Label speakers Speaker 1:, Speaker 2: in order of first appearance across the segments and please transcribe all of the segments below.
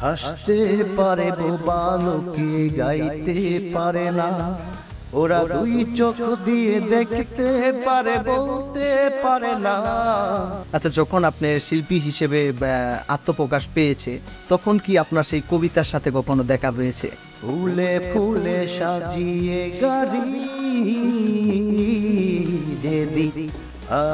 Speaker 1: হাসতে পারে বোবা লোকে গাইতে পারে না, ওরা দুই চোখ দিয়ে দেখতে পারে বলতে পারে না।
Speaker 2: আচ্ছা, যখন আপনি শিল্পী হিসেবে আত্মপ্রকাশ পেয়েছে, তখন কি আপনার সেই কবিতার সাথে কখনো দেখা হয়েছে?
Speaker 1: ফুলে ফুলে সাজিয়ে গাড়ি যেদিন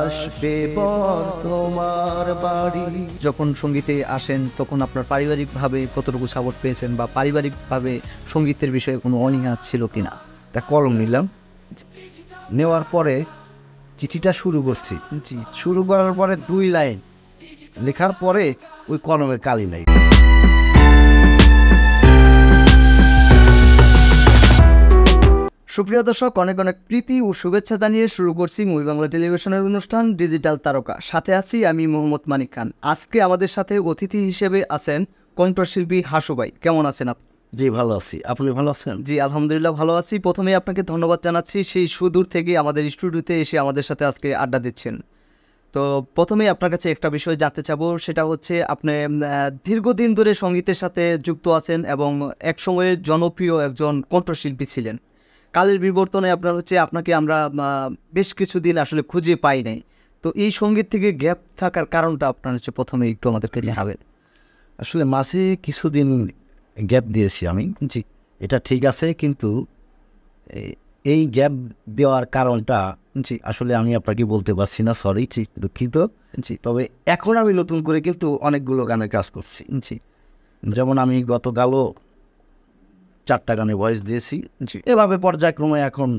Speaker 1: আসবে বর তোমার বাড়ি।
Speaker 2: যখন সঙ্গীতে আসেন তখন আপনার পারিবারিকভাবে কতটুকু সাপোর্ট পেয়েছেন, বা পারিবারিকভাবে সঙ্গীতের বিষয়ে কোনো অনীহা ছিল কিনা?
Speaker 1: তা কলম নিলাম, নেওয়ার পরে চিঠিটা শুরু করছি।
Speaker 2: জি।
Speaker 1: শুরু করার পরে 2 লাইন লেখার পরে ওই কলমের কালি নাই।
Speaker 2: সুপ্রিয় দর্শক, অনেক অনেক প্রীতি ও শুভেচ্ছা জানিয়ে শুরু করছি মুভি বাংলা টেলিভিশনের অনুষ্ঠান ডিজিটাল তারকা। সাথে আছি আমি মোহাম্মদ মানিক খান। আজকে আমাদের সাথে অতিথি হিসেবে আছেন কণ্ঠশিল্পী হাসু ভাই। কেমন আছেন আপনি?
Speaker 1: জি, ভালো আছি। আপনি ভালো আছেন?
Speaker 2: জি, আলহামদুলিল্লাহ ভালো আছি। প্রথমেই আপনাকে ধন্যবাদ জানাচ্ছি, সেই সুদূর থেকে আমাদের স্টুডিওতে এসে আমাদের সাথে আজকে আড্ডা দিচ্ছেন। তো প্রথমেই আপনার কাছে একটা বিষয় জানতে চাবো, সেটা হচ্ছে আপনি দীর্ঘদিন ধরে সঙ্গীতের সাথে যুক্ত আছেন এবং এক সময়ের জনপ্রিয় একজন কণ্ঠশিল্পী ছিলেন। কালের বিবর্তনে আপনাকে আমরা বেশ কিছুদিন আসলে খুঁজে পাই নাই। তো এই সঙ্গীত থেকে গ্যাপ থাকার কারণটা আপনার প্রথমে একটু আমাদেরকে জানাবেন।
Speaker 1: আসলে মাঝে কিছুদিন গ্যাপ দিয়েছি আমি।
Speaker 2: জি।
Speaker 1: এটা ঠিক আছে, কিন্তু এই গ্যাপ দেওয়ার কারণটা
Speaker 2: জি
Speaker 1: আসলে আমি আপনাকে বলতে পারছি না, সরি, দুঃখিত।
Speaker 2: জি
Speaker 1: তবে এখন আমি নতুন করে কিন্তু অনেকগুলো গানের কাজ করছি।
Speaker 2: জি
Speaker 1: যেমন আমি গতকালও 4টা গানে ভয়েস দিয়েছি।
Speaker 2: জি
Speaker 1: এভাবে পর্যায়ক্রমে এখন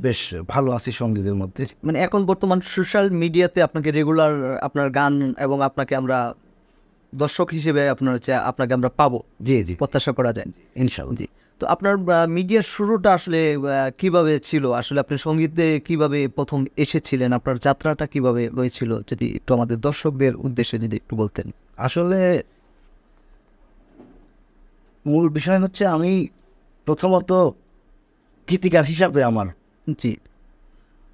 Speaker 1: বেশ ভালো আছি সঙ্গীতের মধ্যে।
Speaker 2: মানে এখন বর্তমান সোশ্যাল মিডিয়াতে আপনাকে রেগুলার আপনার গান এবং আপনাকে আমরা দর্শক হিসেবে আপনাকে আমরা পাবো,
Speaker 1: জি জি,
Speaker 2: প্রত্যাশা করা যায়।
Speaker 1: ইনশাআল্লাহ।
Speaker 2: জি। তো আপনার মিডিয়ার শুরুটা আসলে কিভাবে ছিল? আসলে আপনি সঙ্গীতে কিভাবে প্রথম এসেছিলেন? আপনার যাত্রাটা কিভাবে হয়েছিল? যদি একটু আমাদের দর্শকদের উদ্দেশ্যে যদি একটু বলতেন।
Speaker 1: আসলে মূল বিষয় হচ্ছে আমি প্রথমত গীতিকার হিসাবে আমার
Speaker 2: জি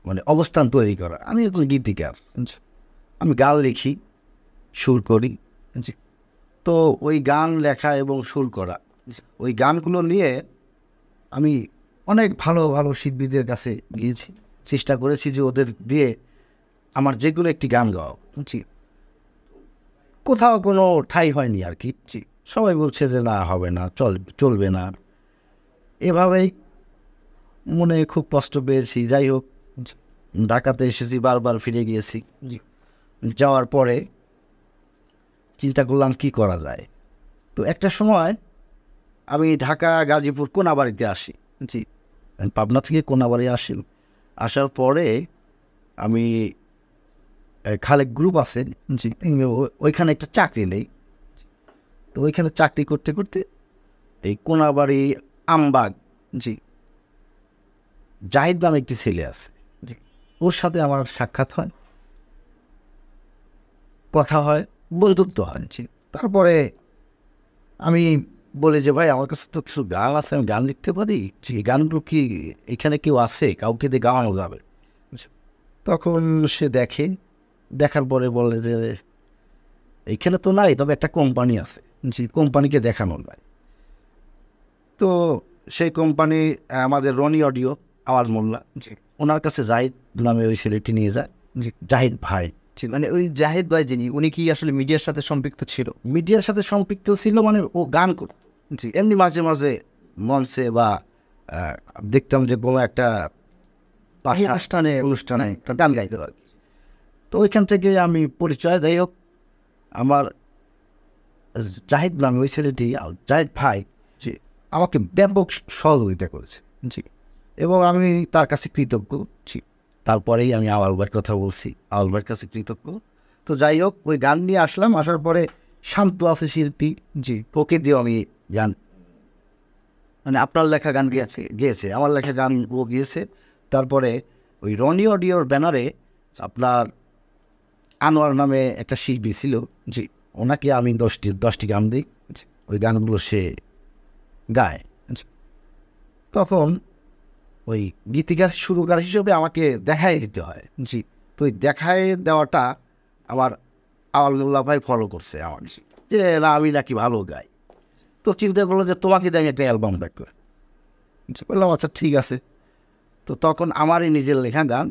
Speaker 1: মানে অবস্থান তৈরি করা। আমি একজন গীতিকার,
Speaker 2: জি
Speaker 1: আমি গান লিখি, সুর করি।
Speaker 2: জি
Speaker 1: তো ওই গান লেখা এবং সুর করা, ওই গানগুলো নিয়ে আমি অনেক ভালো ভালো শিল্পীদের কাছে গিয়েছি, চেষ্টা করেছি যে ওদের দিয়ে আমার যে কোনো একটি গান গাও।
Speaker 2: জি
Speaker 1: কোথাও কোনো ঠাঁই হয়নি আর কি। সবাই বলছে যে না, হবে না, চলবে না। এভাবেই মনে খুব কষ্ট পেয়েছি। যাই হোক, ঢাকাতে এসেছি, বারবার ফিরে গিয়েছি। যাওয়ার পরে চিন্তা করলাম কি করা যায়। তো একটা সময় আমি ঢাকা গাজীপুর কোনাবাড়িতে আসি।
Speaker 2: জি
Speaker 1: পাবনা থেকে কোনাবাড়ি আসি। আসার পরে আমি খালেক গ্রুপ আছে,
Speaker 2: জি
Speaker 1: ওইখানে একটা চাকরি নেই। তো ওইখানে চাকরি করতে করতে এই কোনাবাড়ি আমবাগ
Speaker 2: জি
Speaker 1: জাহিদ নামে একটি ছেলে আছে, ওর সাথে আমার সাক্ষাৎ হয়, কথা হয়, বন্ধুত্ব হয়। তারপরে আমি বলি যে ভাই, আমার কাছে তো কিছু গান আছে, আমি গান লিখতে পারি, এই গানগুলো কি এখানে কেউ আছে, কাউকে দিয়ে গাওয়ানো যাবে? তখন সে দেখার পরে বলে যে এইখানে তো নাই, তবে একটা কোম্পানি আছে, কোম্পানিকে দেখানো যায়। তো সেই কোম্পানি আমাদের রনি অডিও, আওয়াজ মোল্লা, ওনার কাছে জাহিদ নামে ওই ছেলেটি নিয়ে যায়। জাহিদ ভাই,
Speaker 2: মানে ওই জাহিদ ভাই যিনি, উনি কি আসলে মিডিয়ার সাথে সম্পৃক্ত ছিল?
Speaker 1: মিডিয়ার সাথে সম্পৃক্ত ছিল, মানে ও গান করত। এমনি মাঝে মাঝে মঞ্চে বা দেখতাম যে কোনো একটা অনুষ্ঠানে গান গাইতে হয়। তো ওইখান থেকে আমি পরিচয়। যাই হোক, আমার জাহিদ নামে ওই ছেলেটি, জাহিদ ভাই, আমাকে ব্যাপক সহযোগিতা করেছে এবং আমি তার কাছে কৃতজ্ঞ। তারপরেই আমি আওয়াল ভাইয়ের কথা বলছি, আওয়াল ভাইয়ের কাছে কৃতজ্ঞ। তো যাই হোক, ওই গান নিয়ে আসলাম। আসার পরে শান্ত আছে শিল্পী, ওকে দিয়েও আমি গান,
Speaker 2: মানে আপনার লেখা গান
Speaker 1: গিয়েছে, আমার লেখা গান ও গিয়েছে। তারপরে ওই রনি অডিওর ব্যানারে আপনার আনোয়ার নামে একটা শিল্পী ছিল, ওনাকে আমি 10টি গান দিই, ওই গানগুলো সে গায়। তখন ওই গীতিকার সুরকার হিসেবে আমাকে দেখাই দিতে হয়। তো ওই দেখাই দেওয়াটা আমার আওয়াল মোল্লা ভাই ফলো করছে আমার, যে না আমি নাকি ভালো গাই। তো চিন্তা করলো যে তোমাকে দিয়ে আমি একটা অ্যালবাম দেখবো। বললাম আচ্ছা ঠিক আছে। তো তখন আমারই নিজের লেখা গান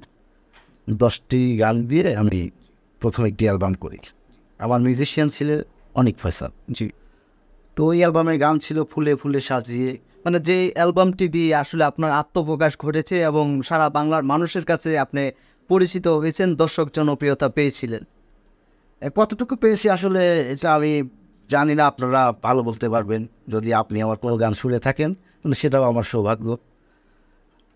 Speaker 1: 10টি গান দিয়ে আমি প্রথম একটি অ্যালবাম করি। আমার মিউজিশিয়ান ছিলেন অনিক ফয়সাল।
Speaker 2: জি।
Speaker 1: তো ওই অ্যালবামের গান ছিল ফুলে ফুলে সাজিয়ে।
Speaker 2: মানে যে অ্যালবামটি দিয়ে আসলে আপনার আত্মপ্রকাশ ঘটেছে এবং সারা বাংলার মানুষের কাছে আপনি পরিচিত হয়েছেন, দর্শক জনপ্রিয়তা পেয়েছিলেন।
Speaker 1: কতটুকু পেয়েছি আসলে এটা আমি জানি না, আপনারা ভালো বলতে পারবেন যদি আপনি আমার কোনো গান শুনে থাকেন, কিন্তু সেটাও আমার সৌভাগ্য।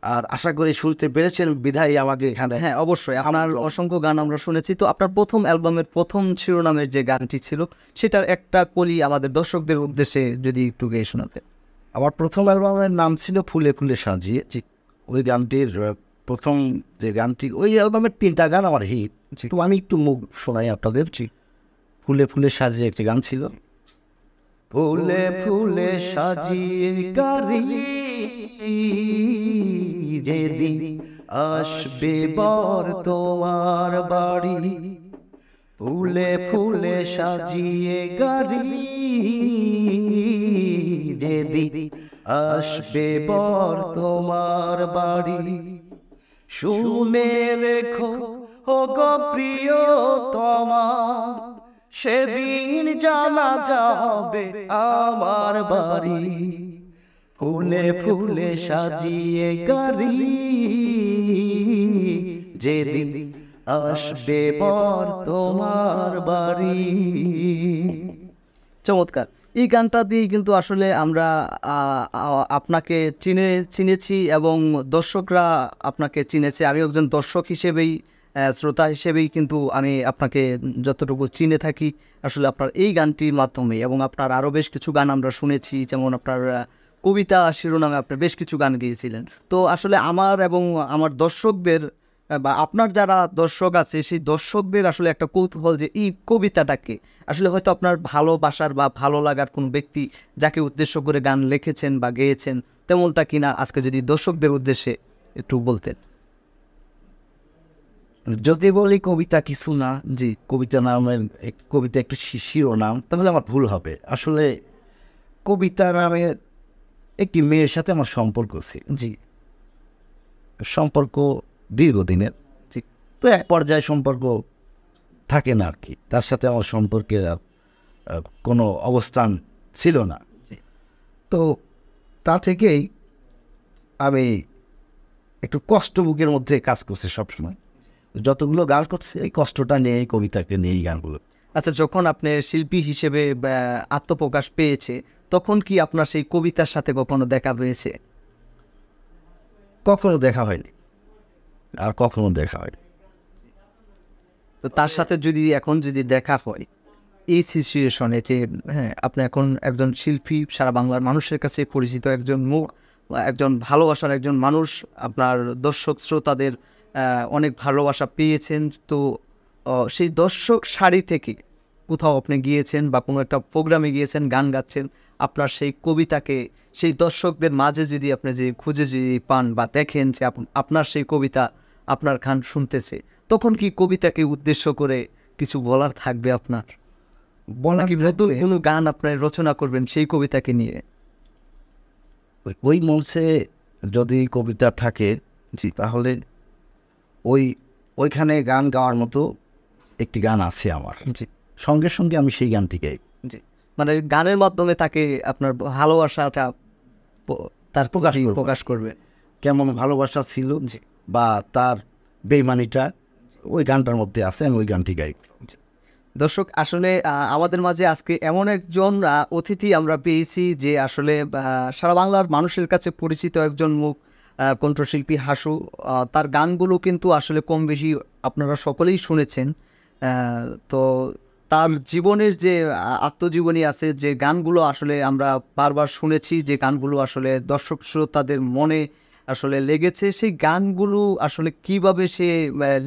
Speaker 1: আর আশা করি শুনতে পেরেছেন বিধায় আমাকে এখানে।
Speaker 2: হ্যাঁ, অবশ্যই আপনার অসংখ্য গান আমরা শুনেছি। তো আপনার প্রথম অ্যালবামের প্রথম শিরোনামের যে গানটি ছিল সেটার একটা কলি আমাদের দর্শকদের উদ্দেশ্যে যদি একটু গেয়ে শোনাতে।
Speaker 1: আমার প্রথম অ্যালবামের নাম ছিল ফুলে ফুলে সাজিয়ে। ওই গানটির প্রথম যে গানটি, ওই অ্যালবামের 3টা গান আমার হিট। তো আমি একটু মুখ শোনাই আপনাদের। ফুলে ফুলে সাজিয়ে একটি গান ছিল। ফুলে ফুলে সাজিয়ে গাড়ি যেদিন আসবে বর তোমার বাড়ি, ফুলে ফুলে সাজিয়ে গাড়ি যেদিন আসবে বর তোমার বাড়ি, শুনে রেখো ও গো প্রিয়তমা, সেদিন জানাজা হবে আমার বাড়ি, ফুলে ফুলে সাজিয়ে গাড়ি যেদিন আসবে বর তোমার বাড়ি।
Speaker 2: চমৎকার। এই গানটা দিয়ে কিন্তু আসলে আমরা আপনাকে চিনেছি এবং দর্শকরা আপনাকে চিনেছে। আমি একজন দর্শক হিসেবেই, শ্রোতা হিসেবেই কিন্তু আমি আপনাকে যতটুকু চিনে থাকি আসলে আপনার এই গানটির মাধ্যমে। এবং আপনার আরও বেশ কিছু গান আমরা শুনেছি, যেমন আপনার কবিতা শিরোনামে আপনি বেশ কিছু গান গেয়েছিলেন। তো আসলে আমার এবং আমার দর্শকদের বা আপনার যারা দর্শক আছে সেই দর্শকদের আসলে একটা কৌতূহল যে এই কবিতাটাকে আসলে হয়তো আপনার ভালোবাসার বা ভালো লাগার কোনো ব্যক্তি যাকে উদ্দেশ্য করে গান লিখেছেন বা গেয়েছেন, তেমনটা কিনা আজকে যদি দর্শকদের উদ্দেশ্যে একটু বলতেন।
Speaker 1: যদি বলি কবিতা কিছু না, জি কবিতা নামের কবিতা একটু শিরোনাম, তাহলে আমার ভুল হবে। আসলে কবিতা নামের একটি মেয়ের সাথে আমার সম্পর্ক ছিল।
Speaker 2: জি।
Speaker 1: সম্পর্ক দীর্ঘদিনের।
Speaker 2: জি।
Speaker 1: তো এক পর্যায়ে সম্পর্ক থাকে না আর কি, তার সাথে আমার সম্পর্কে কোনো অবস্থান ছিল না। তো তা থেকেই আমি একটু কষ্ট বুকের মধ্যে কাজ করছি সবসময়। যতগুলো গান করছি এই কষ্টটা নিয়ে, এই কবিতাকে নিয়ে এই গানগুলো।
Speaker 2: আচ্ছা, যখন আপনি শিল্পী হিসেবে আত্মপ্রকাশ পেয়েছে তখন কি আপনার সেই কবিতার সাথে কখনো দেখা হয়েছে?
Speaker 1: কখনো দেখা হয়নি, আর কখনো দেখা হয়নি।
Speaker 2: তো তার সাথে যদি এখন যদি দেখা হয় এই সিচুয়েশনে, যে হ্যাঁ আপনি এখন একজন শিল্পী, সারা বাংলার মানুষের কাছে পরিচিত একজন মুখ, একজন ভালোবাসার একজন মানুষ, আপনার দর্শক শ্রোতাদের অনেক ভালোবাসা পেয়েছেন, তো সেই দর্শক সারি থেকে কোথাও আপনি গিয়েছেন বা কোনো একটা প্রোগ্রামে গিয়েছেন, গান গাচ্ছেন, আপনার সেই কবিতাকে সেই দর্শকদের মাঝে যদি আপনি যে খুঁজে যদি পান বা দেখেন যে আপনার সেই কবিতা আপনার গান শুনতেছে, তখন কি কবিতাকে উদ্দেশ্য করে কিছু বলার থাকবে আপনার? নাকি নতুন কোনো গান আপনার রচনা করবেন সেই কবিতাকে নিয়ে?
Speaker 1: ওই মঞ্চে যদি কবিতা থাকে, জি, তাহলে ওইখানে গান গাওয়ার মতো একটি গান আছে আমার।
Speaker 2: জি।
Speaker 1: সঙ্গে সঙ্গে আমি সেই গানটি গাই।
Speaker 2: জি। মানে গানের মাধ্যমে তাকে আপনার ভালোবাসাটা তার প্রকাশ করবে,
Speaker 1: কেমন ভালোবাসা ছিল বা তার বেইমানিটা ওই গানটার মধ্যে আছে, আমি ওই গানটি গাই।
Speaker 2: দর্শক, আসলে আমাদের মাঝে আজকে এমন একজন অতিথি আমরা পেয়েছি যে আসলে সারা বাংলার মানুষের কাছে পরিচিত একজন মুখ, কণ্ঠশিল্পী হাসু। তার গানগুলো কিন্তু আসলে কম বেশি আপনারা সকলেই শুনেছেন। তো তার জীবনের যে আত্মজীবনী আছে, যে গানগুলো আসলে আমরা বারবার শুনেছি, যে গানগুলো আসলে দর্শক শ্রোতাদের মনে আসলে লেগেছে, সেই গানগুলো আসলে কিভাবে সে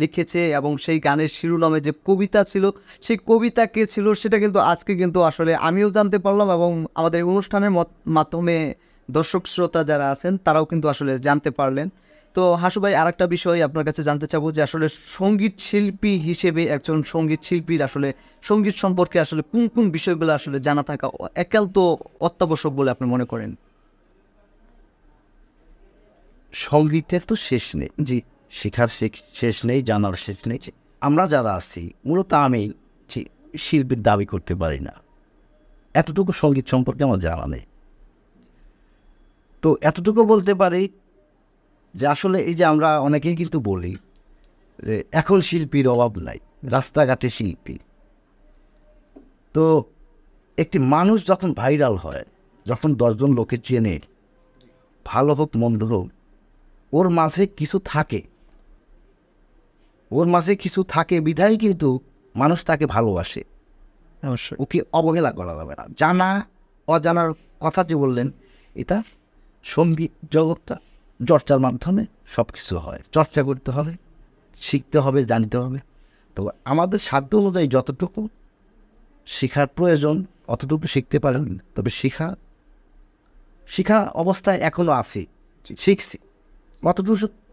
Speaker 2: লিখেছে এবং সেই গানের শিরোনামে যে কবিতা ছিল, সেই কবিতা কে ছিল, সেটা কিন্তু আজকে কিন্তু আসলে আমিও জানতে পারলাম এবং আমাদের অনুষ্ঠানের মাধ্যমে দর্শক শ্রোতা যারা আছেন তারাও কিন্তু আসলে জানতে পারলেন। তো তো হাসু ভাই, আরেকটা বিষয় আপনার কাছে জানতে চাবো যে আসলে সঙ্গীত শিল্পী হিসেবে একজন সঙ্গীত শিল্পীর আসলে সঙ্গীত সম্পর্কে আসলে কোন কোন বিষয়গুলো আসলে জানা থাকা একান্ত অত্যাবশ্যক বলে আপনি মনে করেন?
Speaker 1: সঙ্গীতের তো শেষ নেই,
Speaker 2: জি,
Speaker 1: শেখার শেষ নেই, জানার শেষ নেই। আমরা যারা আছি, মূলত আমি শিল্পীর দাবি করতে পারি না, এতটুকু সঙ্গীত সম্পর্কে আমার জানা নেই। তো এতটুকু বলতে পারি যে আসলে এই যে আমরা অনেকেই কিন্তু বলি যে এখন শিল্পীর অভাব নাই, রাস্তাঘাটে শিল্পী। তো একটি মানুষ যখন ভাইরাল হয়, যখন 10 জন লোকে চেনে, ভালো হোক মন্দ হোক, ওর মাঝে কিছু থাকে, বিধায় কিন্তু মানুষ তাকে ভালোবাসে।
Speaker 2: অবশ্যই।
Speaker 1: ওকে অবহেলা করা যাবে না। জানা অজানার কথা যে বললেন, এটা সঙ্গীত জগৎটা চর্চার মাধ্যমে সব কিছু হয়। চর্চা করতে হবে, শিখতে হবে, জানতে হবে। তো আমাদের সাধ্য অনুযায়ী যতটুকু শেখার প্রয়োজন অতটুকু শিখতে পারেন। তবে শিখা অবস্থায় এখনও আছি, শিখছি।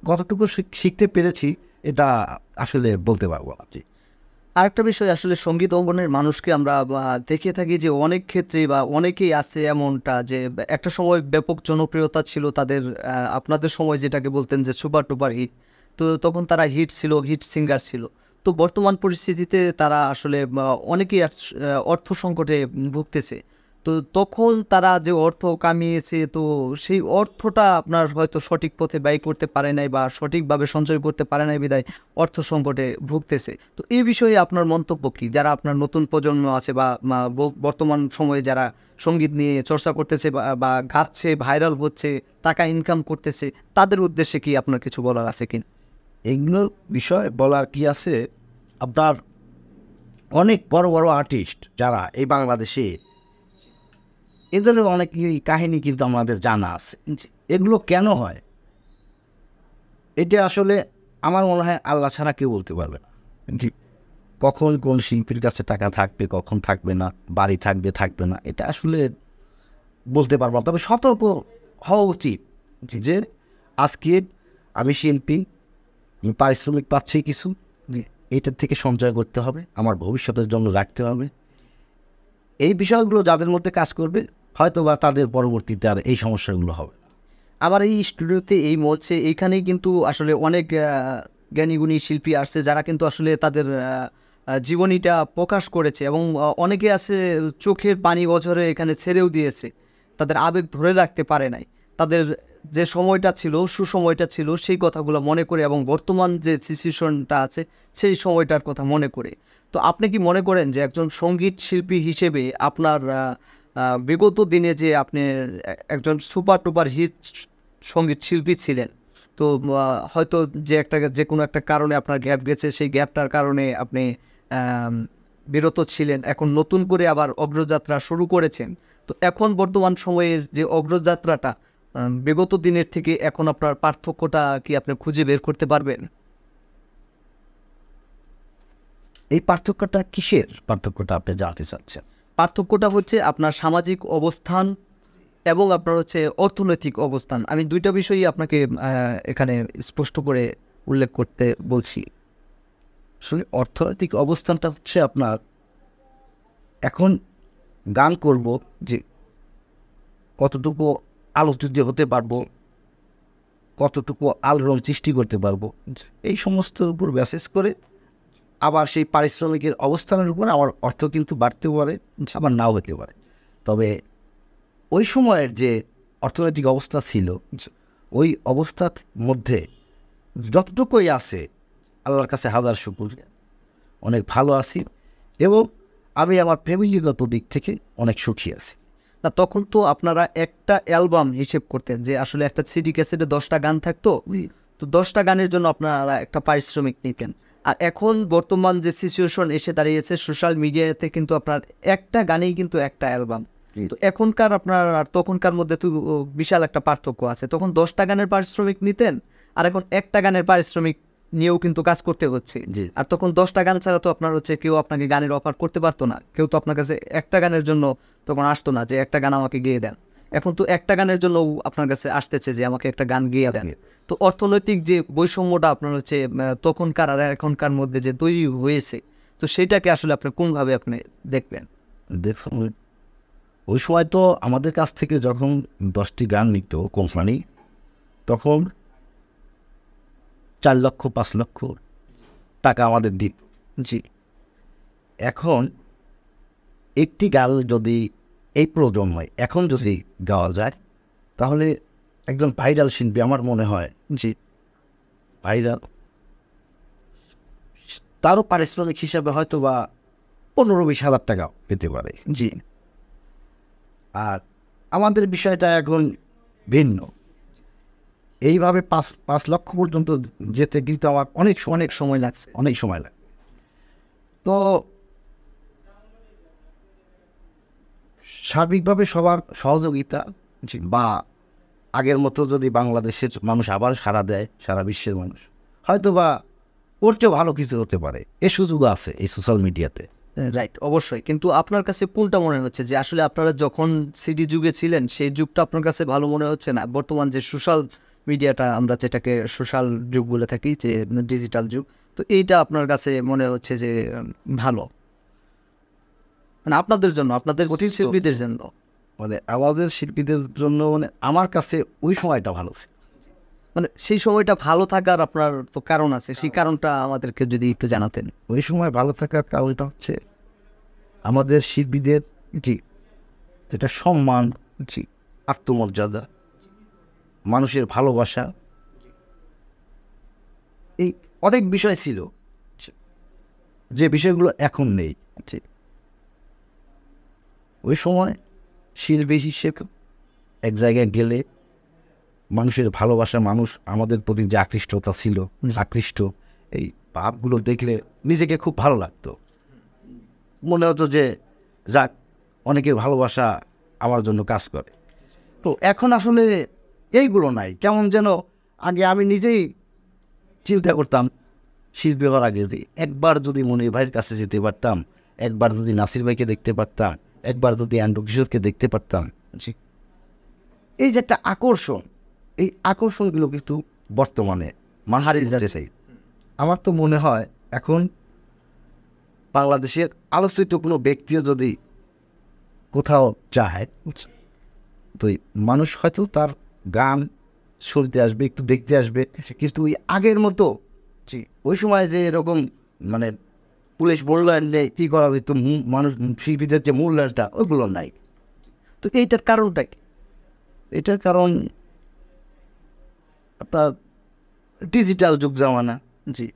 Speaker 1: কতটুকু শিখতে পেরেছি এটা আসলে বলতে পারবো না।
Speaker 2: আরেকটা বিষয়, আসলে সঙ্গীত অঙ্গনের মানুষকে আমরা দেখে থাকি যে অনেক ক্ষেত্রে বা অনেকেই আছে এমনটা যে একটা সময় ব্যাপক জনপ্রিয়তা ছিল তাদের, আপনাদের সময় যেটাকে বলতেন যে সুপার টুপার হিট, তো তখন তারা হিট ছিল, হিট সিঙ্গার ছিল। তো বর্তমান পরিস্থিতিতে তারা আসলে অনেকেই অর্থ সংকটে ভুগতেছে। তো তখন তারা যে অর্থ কামিয়েছে, তো সেই অর্থটা আপনার হয়তো সঠিক পথে ব্যয় করতে পারে নাই বা সঠিকভাবে সঞ্চয় করতে পারে নাই বিধায় অর্থ সংকটে ভুগতেছে। তো এই বিষয়ে আপনার মন্তব্য কী? যারা আপনার নতুন প্রজন্ম আছে বা বর্তমান সময়ে যারা সঙ্গীত নিয়ে চর্চা করতেছে বা গাচ্ছে, ভাইরাল হচ্ছে, টাকা ইনকাম করতেছে, তাদের উদ্দেশ্যে কি আপনার কিছু বলার আছে কি?
Speaker 1: এগুলোর বিষয় বলার কি আছে, আপনার অনেক বড় বড় আর্টিস্ট যারা এই বাংলাদেশে, এদের অনেক কাহিনী কিন্তু আমাদের জানা আছে। এগুলো কেন হয়, এটা আসলে আমার মনে হয় আল্লাহ ছাড়া কেউ বলতে পারবে না। কখন কোন শিল্পীর কাছে টাকা থাকবে, কখন থাকবে না, বাড়ি থাকবে থাকবে না, এটা আসলে বলতে পারবো না। তবে সতর্ক হওয়া উচিত যে আজকে আমি শিল্পী, আমি পারিশ্রমিক পাচ্ছি কিছু, এইটার থেকে সঞ্চয় করতে হবে, আমার ভবিষ্যতের জন্য রাখতে হবে। এই বিষয়গুলো যাদের মধ্যে কাজ করবে, হয়তো বা তাদের পরবর্তীতে আর এই সমস্যাগুলো হবে না।
Speaker 2: আমার এই স্টুডিওতে, এই মঞ্চে, এইখানেই কিন্তু আসলে অনেক জ্ঞানীগুণী শিল্পী আসছে যারা কিন্তু আসলে তাদের জীবনীটা প্রকাশ করেছে এবং অনেকে আছে চোখের পানি অঝরে এখানে ছেড়েও দিয়েছে, তাদের আবেগ ধরে রাখতে পারে নাই। তাদের যে সময়টা ছিল, সুসময়টা ছিল, সেই কথাগুলো মনে করে এবং বর্তমান যে সিচুয়েশনটা আছে সেই সময়টার কথা মনে করে। তো আপনি কি মনে করেন যে একজন সঙ্গীত শিল্পী হিসেবে আপনার বিগত দিনে যে আপনি একজন সুপার টুপার হিট সঙ্গীত শিল্পী ছিলেন, তো হয়তো যে কোনো একটা কারণে আপনার গ্যাপ গেছে, সেই গ্যাপটার কারণে আপনি বিরত ছিলেন, এখন নতুন করে আবার অগ্রযাত্রা শুরু করেছেন। তো এখন বর্তমান সময়ের যে অগ্রযাত্রাটা, বিগত দিনের থেকে এখন আপনার পার্থক্যটা কি আপনি খুঁজে বের করতে পারবেন?
Speaker 1: এই পার্থক্যটা কিসের পার্থক্যটা আপনি জানতে চাচ্ছেন?
Speaker 2: পার্থক্যটা হচ্ছে আপনার সামাজিক অবস্থান এবং আপনার হচ্ছে অর্থনৈতিক অবস্থান। আমি দুইটা বিষয়ই আপনাকে এখানে স্পষ্ট করে উল্লেখ করতে বলছি।
Speaker 1: আসলে অর্থনৈতিক অবস্থানটা হচ্ছে আপনার, এখন গান করব যে কতটুকু আলোচিত হতে পারবো, কতটুকু আলোড়ন সৃষ্টি করতে পারবো, এই সমস্তর উপর বেসিস করে আবার সেই পারিশ্রমিকের অবস্থানের উপর আমার অর্থ কিন্তু বাড়তে পারে, আবার নাও হতে পারে। তবে ওই সময়ের যে অর্থনৈতিক অবস্থা ছিল, ওই অবস্থার মধ্যে যতটুকুই আছে আল্লাহর কাছে হাজার শুকর, অনেক ভালো আছি এবং আমি আমার ফ্যামিলিগত দিক থেকে অনেক সুখী আছি।
Speaker 2: না, তখন তো আপনারা একটা অ্যালবাম হিসেব করতেন যে আসলে একটা সিডি ক্যাসেটে 10টা গান থাকতো, তো 10টা গানের জন্য আপনারা একটা পারিশ্রমিক নিতেন। আর এখন বর্তমান যে সিচুয়েশন এসে দাঁড়িয়েছে, সোশ্যাল মিডিয়াতে কিন্তু আপনার একটা গানেই কিন্তু একটা অ্যালবাম। তো এখনকার আপনার আর তখনকার মধ্যে তো বিশাল একটা পার্থক্য আছে। তখন 10টা গানের পারিশ্রমিক নিতেন, আর এখন একটা গানের পারিশ্রমিক নিয়েও কিন্তু কাজ করতে হচ্ছে। আর তখন 10টা গান ছাড়া তো আপনার হচ্ছে কেউ আপনাকে গানের অফার করতে পারতো না, কেউ তো আপনার কাছে একটা গানের জন্য তখন আসতো না যে একটা গান আমাকে গেয়ে দেন। এখন তো একটা গানের জন্য আপনার কাছে আসতেছে যে আমাকে একটা গান গেয়ে দেন। তো অর্থনৈতিক যে বৈষম্যটা আপনার হচ্ছে তখনকার আর এখনকার মধ্যে যে তৈরি হয়েছে, তো সেটাকে আসলে আপনি কোনভাবে আপনি দেখবেন?
Speaker 1: দেখুন, ওই সময় তো আমাদের কাছ থেকে যখন 10টি গান নিত কোম্পানি, তখন 4 লক্ষ 5 লক্ষ টাকা আমাদের দিত।
Speaker 2: জি
Speaker 1: এখন একটি গান যদি এই প্রজন্মে এখন যদি গাওয়া যায়, তাহলে একজন ভাইরাল শিল্পী, আমার মনে হয়
Speaker 2: জি
Speaker 1: ভাইরাল, তারও পারিশ্রমিক হিসাবে হয়তো বা 15-20 হাজার টাকা পেতে পারে।
Speaker 2: জি
Speaker 1: আর আমাদের বিষয়টা এখন ভিন্ন। এইভাবে 5 লক্ষ পর্যন্ত যেতে কিন্তু আমার অনেক
Speaker 2: সময় লাগছে।
Speaker 1: অনেক সময় লাগে। তো সার্বিকভাবে সবার সহযোগিতা বা আগের মতো যদি বাংলাদেশের মানুষ আবার সাড়া দেয়, সারা বিশ্বের মানুষ, হয়তো বা ওর চেয়েও ভালো কিছু হতে পারে। এ সুযোগ আছে এই সোশ্যাল মিডিয়াতে।
Speaker 2: রাইট, অবশ্যই। কিন্তু আপনার কাছে কোনটা মনে হচ্ছে যে আসলে আপনারা যখন সিডি যুগে ছিলেন সেই যুগটা আপনার কাছে ভালো মনে হচ্ছে না, বর্তমান যে সোশ্যাল মিডিয়াটা আমরা যেটাকে সোশ্যাল যুগ বলে থাকি, যে ডিজিটাল যুগ, তো এইটা আপনার কাছে মনে হচ্ছে যে ভালো, মানে আপনাদের জন্য, আপনাদের শিল্পীদের জন্য?
Speaker 1: মানে আমাদের শিল্পীদের জন্য মানে আমার কাছে ওই সময়টা ভালো ছিল।
Speaker 2: মানে সেই সময়টা ভালো থাকার আপনার তো কারণ আছে, সেই কারণটা আমাদেরকে যদি একটু জানাতেন।
Speaker 1: ওই সময় ভালো থাকার কারণটা হচ্ছে আমাদের শিল্পীদের
Speaker 2: জি
Speaker 1: যেটা সম্মান,
Speaker 2: জি
Speaker 1: আত্মমর্যাদা, মানুষের ভালোবাসা, এই অনেক বিষয় ছিল যে বিষয়গুলো এখন নেই।
Speaker 2: জি
Speaker 1: ওই সময় শিল্পী হিসেবে এক জায়গায় গেলে মানুষের ভালোবাসা, মানুষ আমাদের প্রতি যে আকৃষ্টতা ছিল, আকৃষ্ট, এই ভাবগুলো দেখলে নিজেকে খুব ভালো লাগতো। মনে হতো যে যাক, অনেকের ভালোবাসা আমার জন্য কাজ করে। তো এখন আসলে এইগুলো নাই। কেমন যেন আগে আমি নিজেই চিন্তা করতাম শিল্পী হওয়ার আগে যে একবার যদি মনির ভাইয়ের কাছে যেতে পারতাম, একবার যদি নাসির ভাইকে দেখতে পারতাম, একবার যদি অ্যান্ড্রু কিশোরকে দেখতে পারতাম। এই যে একটা আকর্ষণ, এই আকর্ষণগুলো কিন্তু বর্তমানে হারিয়ে যাচ্ছে। আমার তো মনে হয় এখন বাংলাদেশের আলোচিত কোনো ব্যক্তিও যদি কোথাও যায়, তো মানুষ হয়তো তার গান শুনতে আসবে, একটু দেখতে আসবে, কিন্তু ওই আগের মতো ওই সময় যে এরকম মানে পুলিশ মূল্যায়ন নেই, কী করা যেত, মানুষ শিল্পীদের যে মূল্যায়নটা, ওইগুলো নাই।
Speaker 2: তো এইটার কারণটা কি?
Speaker 1: এটার কারণ আপনার ডিজিটাল যুগ জামানা।
Speaker 2: জি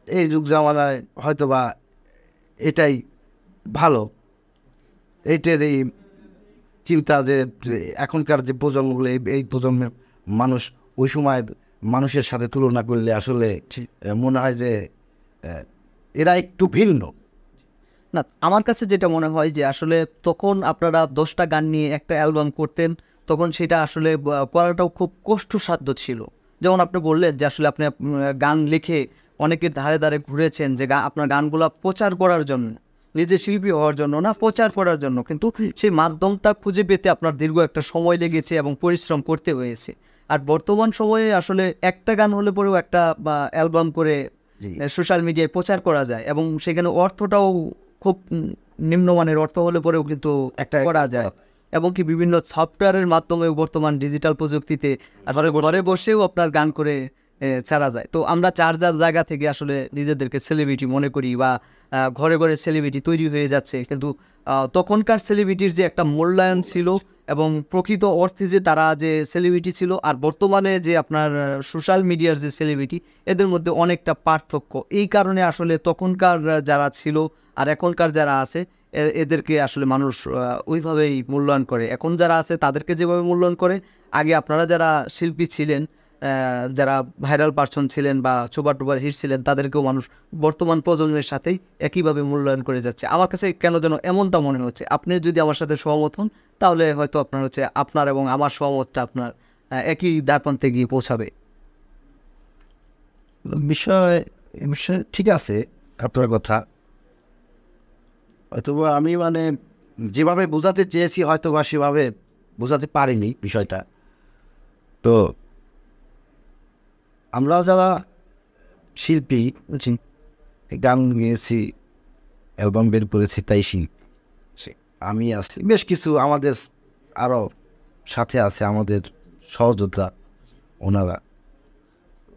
Speaker 1: এই যুগ জামানায় হয়তো বা এটাই ভালো। এইটার এই চিন্তা যে এখনকার যে প্রজন্মগুলো, এই প্রজন্মের মানুষ ওই সময় মানুষের সাথে তুলনা করলে আসলে মনে হয় যে এরা একটু ভিন্ন।
Speaker 2: না, আমার কাছে যেটা মনে হয় যে আসলে তখন আপনারা 10টা গান নিয়ে একটা অ্যালবাম করতেন, তখন সেটা আসলে করাটাও খুব কষ্টসাধ্য ছিল। যেমন আপনি বললেন যে আসলে আপনি গান লিখে অনেকের ধারে ধারে ঘুরেছেন, যে আপনার গানগুলো প্রচার করার জন্য, নিজে শিল্পী হওয়ার জন্য না, প্রচার করার জন্য, কিন্তু সেই মাধ্যমটা খুঁজে পেতে আপনার দীর্ঘ একটা সময় লেগেছে এবং পরিশ্রম করতে হয়েছে। আর বর্তমান সময়ে আসলে একটা গান হলে পরেও একটা অ্যালবাম করে সোশ্যাল মিডিয়ায় প্রচার করা যায়, এবং সেখানে অর্থটাও খুব নিম্নমানের অর্থ হলে পরেও কিন্তু একটা করা যায়, এবং কি বিভিন্ন সফটওয়্যারের মাধ্যমে বর্তমান ডিজিটাল প্রযুক্তিতে ঘরে বসেও আপনার গান করে ছাড়া যায়। তো আমরা যার জায়গা থেকে আসলে নিজেদেরকে সেলিব্রিটি মনে করি, বা ঘরে ঘরে সেলিব্রিটি তৈরি হয়ে যাচ্ছে, কিন্তু তখনকার সেলিব্রিটির যে একটা মূল্যায়ন ছিল এবং প্রকৃত অর্থে যে তারা যে সেলিব্রিটি ছিল, আর বর্তমানে যে আপনার সোশ্যাল মিডিয়ার যে সেলিব্রিটি, এদের মধ্যে অনেকটা পার্থক্য। এই কারণে আসলে তখনকার যারা ছিল আর এখনকার যারা আছে, এদেরকে আসলে মানুষ ওইভাবেই মূল্যায়ন করে। এখন যারা আছে তাদেরকে যেভাবে মূল্যায়ন করে, আগে আপনারা যারা শিল্পী ছিলেন, যারা ভাইরাল পারসন ছিলেন বা ছোবার টোবার হিট ছিলেন, তাদেরকেও মানুষ বর্তমান প্রজন্মের সাথেই একইভাবে মূল্যায়ন করে যাচ্ছে। আমার কাছে কেন যেন এমনটা মনে হচ্ছে। আপনি যদি আমার সাথে সহমত হন, তাহলে হয়তো আপনার হচ্ছে আপনার এবং আমার সহমতটা আপনার একই দ্বারপ্রান্তে গিয়ে পৌঁছাবে।
Speaker 1: বিষয় ঠিক আছে আপনার কথা, হয়তো আমি মানে যেভাবে বোঝাতে চেয়েছি হয়তো বা সেভাবে বোঝাতে পারিনি বিষয়টা। তো আমরা যারা শিল্পী
Speaker 2: জি
Speaker 1: গান গেয়েছি, অ্যালবাম বের করেছি, তাই শিল্পী আমি আছি, বেশ কিছু আমাদের আরও সাথে আছে আমাদের সহযোদ্ধা, ওনারা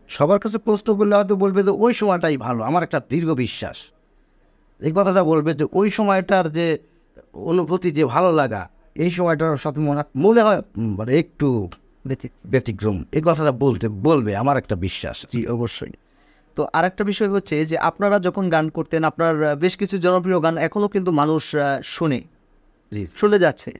Speaker 1: সবার কাছে প্রশ্ন করলে হয়তো বলবে যে ওই সময়টাই ভালো। আমার একটা দীর্ঘ বিশ্বাস এই কথাটা বলবে যে ওই সময়টার যে অনুভূতি, যে ভালো লাগা, এই সময়টার সাথে মনে হয় মানে একটু ব্যতিক্রম, এই কথাটা বলবে আমার একটা বিশ্বাস।
Speaker 2: জি অবশ্যই। তো আরেকটা বিষয় হচ্ছে যে আপনারা যখন গান করতেন, আপনার বেশ কিছু জনপ্রিয় গান এখনও কিন্তু মানুষ শুনে যাচ্ছে।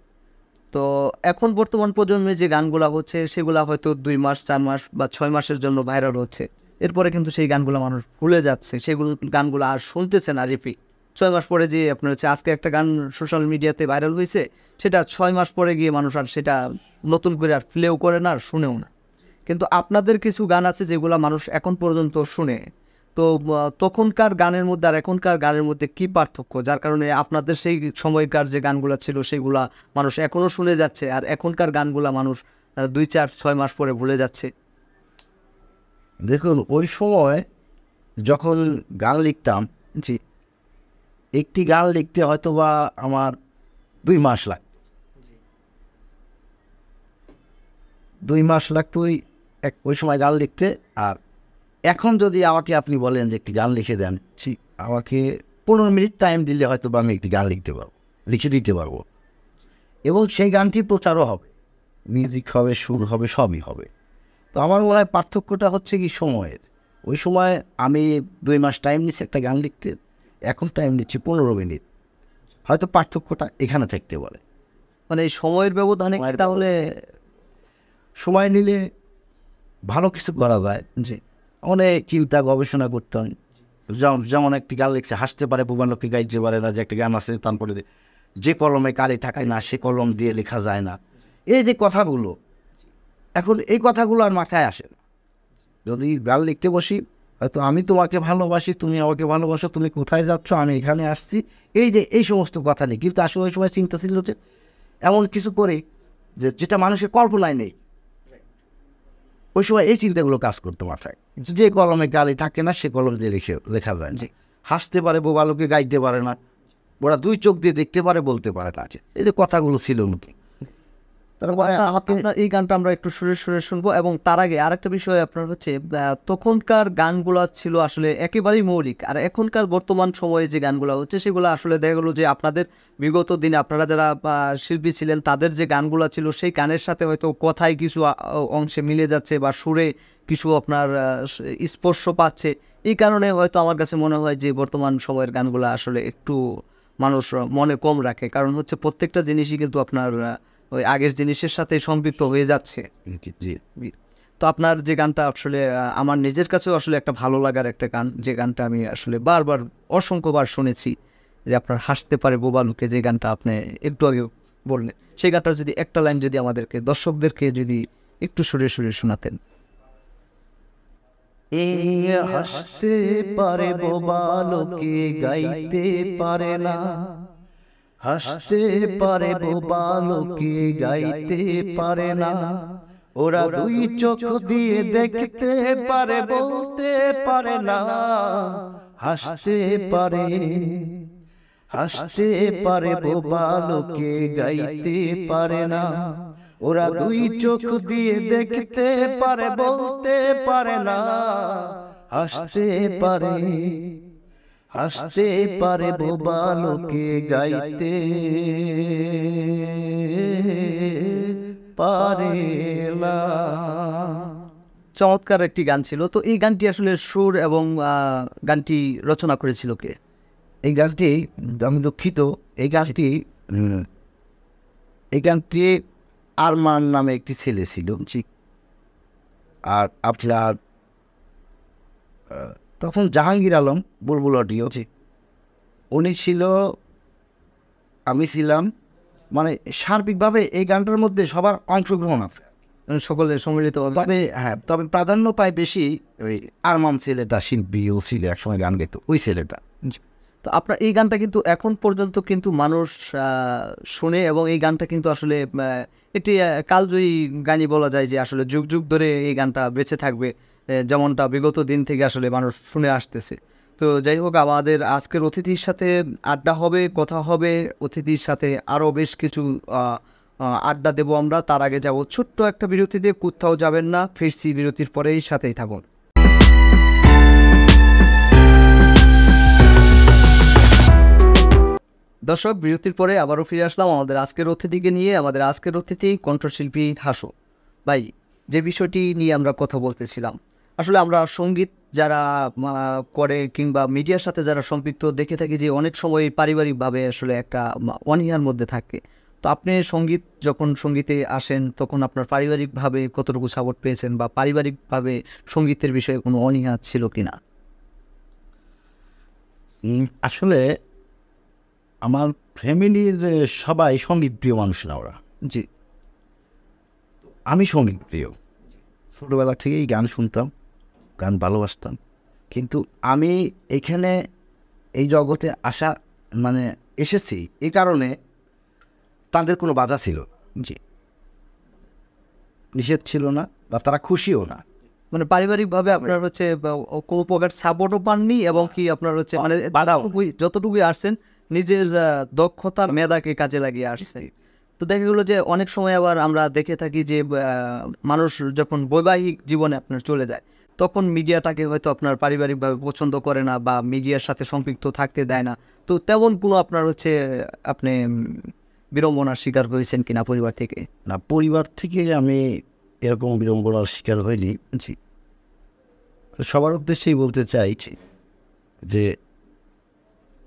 Speaker 2: তো এখন বর্তমান প্রজন্মে যে গানগুলা হচ্ছে সেগুলা হয়তো 2 মাস 4 মাস বা 6 মাসের জন্য ভাইরাল হচ্ছে, এরপরে কিন্তু সেই গানগুলো মানুষ ভুলে যাচ্ছে, সেগুলো গানগুলো আর শুনতেছে না রিপিট। 6 মাস পরে যে আপনার হচ্ছে আজকে একটা গান সোশ্যাল মিডিয়াতে ভাইরাল হয়েছে, সেটা 6 মাস পরে গিয়ে মানুষ আর সেটা নতুন করে আর প্লেও করে না আর শুনেও না। কিন্তু আপনাদের কিছু গান আছে যেগুলো মানুষ এখন পর্যন্ত শুনে। তো তখনকার গানের মধ্যে আর এখনকার গানের মধ্যে কি পার্থক্য, যার কারণে আপনাদের সেই সময়কার যে গানগুলো ছিল সেগুলা মানুষ এখনও শুনে যাচ্ছে, আর এখনকার গানগুলা মানুষ 2 4 6 মাস পরে ভুলে যাচ্ছে?
Speaker 1: দেখুন, ওই সময় যখন গান লিখতাম,
Speaker 2: জি
Speaker 1: একটি গান লিখতে হয়তো বা আমার 2 মাস লাগতো। 2 মাস লাগতো ওই সময় গান লিখতে। আর এখন যদি আমাকে আপনি বলেন যে একটি গান লিখে দেন, আমাকে 15 মিনিট টাইম দিলে হয়তো বা আমি একটি গান লিখে দিতে পারবো, এবং সেই গানটি প্রচারও হবে, মিউজিক হবে, সুর হবে, সবই হবে। তো আমার মনে হয় পার্থক্যটা হচ্ছে কি সময়ের। ওই সময় আমি 2 মাস টাইম নিচ্ছি একটা গান লিখতে, এখন টাইম নিচ্ছি 15 মিনিট। হয়তো পার্থক্যটা এখানে থাকতে পারে।
Speaker 2: মানে এই সময়ের ব্যবধানে তাহলে
Speaker 1: সময় নিলে ভালো কিছু করা যায়।
Speaker 2: জি
Speaker 1: অনেক চিন্তা গবেষণা করতে হয়। যেমন একটি গান লিখছে, হাসতে পারে বোবা লোকে গাইতে পারে না, যে একটা গান আছে, তারপরে যে কলমে কালি থাকে না সে কলম দিয়ে লেখা যায় না। এই যে কথাগুলো, এখন এই কথাগুলো আর মাথায় আসে না। যদি গান লিখতে বসি, হয়তো আমি তোমাকে ভালোবাসি, তুমি আমাকে ভালোবাসো, তুমি কোথায় যাচ্ছ, আমি এখানে আসছি, এই যে এই সমস্ত কথা নেই। কিন্তু আসলে ওই সময় চিন্তা ছিল যে এমন কিছু করে যেটা মানুষের কল্পনায় নেই। ওই সময় এই চিন্তাগুলো কাজ করতো মাথায়, যে কলমে গালি থাকে না সে কলম দিয়ে লেখা যায় না। হাসতে পারে বোবা লোকে গাইতে পারে না, ওরা 2 চোখ দিয়ে দেখতে পারে, বলতে পারে না। এই যে কথাগুলো ছিল নতুন। তারপরে
Speaker 2: আপনার এই গানটা আমরা একটু সুরে সুরে শুনবো, এবং তার আগে আরেকটা বিষয় আপনার হচ্ছে তখনকার গানগুলো ছিল আসলে একেবারেই মৌলিক, আর এখনকার বর্তমান সময়ে যে গানগুলো হচ্ছে সেগুলো আসলে দেখা গেলো যে আপনাদের বিগত দিনে আপনারা যারা শিল্পী ছিলেন তাদের যে গানগুলো ছিল সেই গানের সাথে হয়তো কথায় কিছু অংশে মিলে যাচ্ছে বা সুরে কিছু আপনার স্পর্শ পাচ্ছে। এই কারণে হয়তো আমার কাছে মনে হয় যে বর্তমান সময়ের গানগুলো আসলে একটু মানুষ মনে কম রাখে, কারণ হচ্ছে প্রত্যেকটা জিনিসই কিন্তু আপনার ওই আগের জিনিসের সাথে সম্পৃক্ত হয়ে যাচ্ছে।
Speaker 1: জি।
Speaker 2: তো আপনার যে গানটা আসলে আমার নিজের কাছেও আসলে একটা ভালো লাগার একটা গান, যে গানটা আমি আসলে বারবার অসংখ্যবার শুনেছি, যে আপনার হাসতে পারে বোবা লোকে, যে গানটা আপনি একটু আগে বললেন, সেই গানটার যদি একটা লাইন যদি আমাদেরকে দর্শকদেরকে যদি একটু সুরে সুরে শোনাতেন।
Speaker 1: হাসতে পারে বোবা লোকে গাইতে পারে না, হাসতে পারে বোবা লোকে গাইতে পারে না, ওরা 2 চোখ দিয়ে দেখতে পারে, বলতে পারে না। হাসতে পারে বোবা লোকে গাইতে পারে না, ওরা 2 চোখ দিয়ে দেখতে পারে, বলতে পারে না। হাসতে পারে বোবা লোকে গাইতে পারে না।
Speaker 2: চমৎকার একটি গান ছিল। তো এই গানটি আসলে সুর এবং গানটি রচনা করেছিল কে?
Speaker 1: এই গানটি, আমি দুঃখিত, এই গানটি আরমান নামে একটি ছেলে ছিল। আর আপনার তখন জাহাঙ্গীর আলম বুলবুল অডিও, উনি ছিল, আমি ছিলাম, মানে সার্বিকভাবে এই গানটার মধ্যে সবার অংশগ্রহণ আছে,
Speaker 2: সকলের সম্মিলিত।
Speaker 1: তবে প্রাধান্য পায় বেশি ওই আরমান ছেলেটা, শিল্পী ও ছিল একসময় গান গাইতো, ওই ছেলেটা।
Speaker 2: তো তো আপনার এই গানটা কিন্তু এখন পর্যন্ত কিন্তু মানুষ শুনে, এবং এই গানটা কিন্তু আসলে একটি কালজয়ী গানই বলা যায়, যে আসলে যুগ যুগ ধরে এই গানটা বেঁচে থাকবে, যেমনটা বিগত দিন থেকে আসলে মানুষ শুনে আসতেছে। তো যাই হোক, আমাদের আজকের অতিথির সাথে আড্ডা হবে, কথা হবে, অতিথির সাথে আরও বেশ কিছু আড্ডা দেবো আমরা। তার আগে যাব ছোট্ট একটা বিরতিতে, কোথাও যাবেন না, ফিরছি বিরতির পরেই, সাথেই থাকুন। দর্শক, বিরতির পরে আবারও ফিরে আসলাম আমাদের আজকের অতিথিকে নিয়ে। আমাদের আজকের অতিথি কণ্ঠশিল্পী হাসু ভাই। যে বিষয়টি নিয়ে আমরা কথা বলতেছিলাম, আসলে আমরা সঙ্গীত যারা করে কিংবা মিডিয়ার সাথে যারা সম্পৃক্ত দেখে থাকি যে অনেক সময় পারিবারিকভাবে আসলে একটা অনীহার মধ্যে থাকে। তো আপনি যখন সঙ্গীতে আসেন তখন আপনার পারিবারিকভাবে কতটুকু সাপোর্ট পেয়েছেন, বা পারিবারিকভাবে সঙ্গীতের বিষয়ে কোনো অনীহা ছিল কিনা?
Speaker 1: আসলে আমার ফ্যামিলির সবাই সঙ্গীত প্রিয় মানুষ না ওরা।
Speaker 2: জি।
Speaker 1: আমি সঙ্গীত প্রিয়, ছোটোবেলা থেকেই গান শুনতাম, গান ভালোবাসতাম। কিন্তু আমি এখানে এই জগতে আসা মানে এসেছি এই কারণে তাদের কোনো বাধা ছিল,
Speaker 2: জি,
Speaker 1: নিষেধ ছিল না, বা তারা খুশিও না।
Speaker 2: মানে পারিবারিকভাবে আপনার হচ্ছে কোনো প্রকার সাপোর্টও পাননি, এবং কি আপনার হচ্ছে মানে যতটুকুই আসছেন নিজের দক্ষতা মেধাকে কাজে লাগিয়ে আসছে। তো দেখা গেলো যে অনেক সময় আবার আমরা দেখে থাকি যে মানুষ যখন বৈবাহিক জীবনে আপনার চলে যায়, তখন মিডিয়াটাকে হয়তো আপনার পারিবারিকভাবে পছন্দ করে না, বা মিডিয়ার সাথে সম্পৃক্ত থাকতে দেয় না। তো তেমন কোনো আপনার হচ্ছে আপনি বিড়ম্বনার শিকার হয়েছেন কিনা পরিবার থেকে?
Speaker 1: না, পরিবার থেকে আমি এরকম বিড়ম্বনার শিকার হয়নি।
Speaker 2: জি।
Speaker 1: সবার উদ্দেশ্যেই বলতে চাই যে